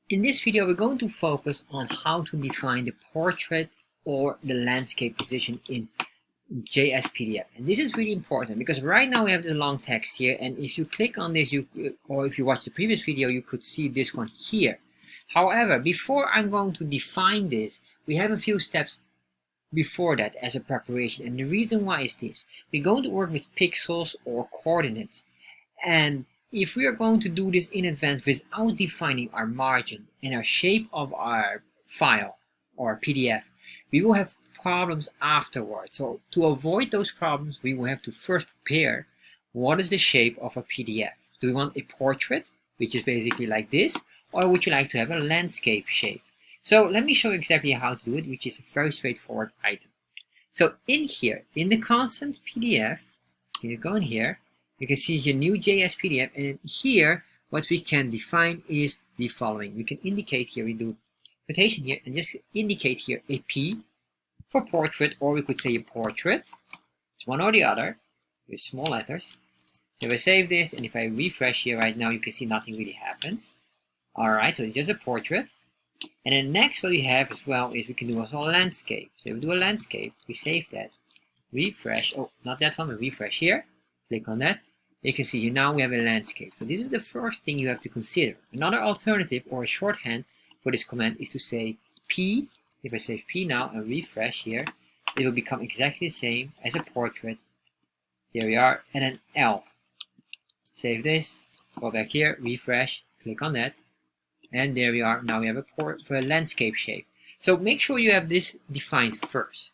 In this video, we're going to focus on how to define the portrait or the landscape position in jsPDF. And this is really important because right now we have this long text here, and if you click on this, or if you watch the previous video, you could see this one here. However, before I'm going to define this, we have a few steps before that as a preparation. And the reason why is this: we're going to work with pixels or coordinates, and if we are going to do this in advance without defining our margin and our shape of our file or PDF, we will have problems afterwards. So to avoid those problems, we will have to first prepare what is the shape of a PDF. Do we want a portrait, which is basically like this, or would you like to have a landscape shape? So let me show you exactly how to do it, which is a very straightforward item. So in here, in the constant PDF, you go in here, you can see here new jsPDF, and here what we can define is the following. We can indicate here, we do quotation here, and just indicate here a P for portrait, or we could say a portrait. It's one or the other with small letters. So if I save this, and if I refresh here right now, you can see nothing really happens. Alright, so it's just a portrait. And then next what we have as well is we can do also a landscape. So if we do a landscape, we save that, refresh, oh, not that one, but refresh here, click on that. You can see here now we have a landscape. So this is the first thing you have to consider. Another alternative or a shorthand for this command is to say P. If I say P now and refresh here, it will become exactly the same as a portrait. There we are, and then L. Save this, go back here, refresh, click on that, and there we are. Now we have a landscape shape. So make sure you have this defined first.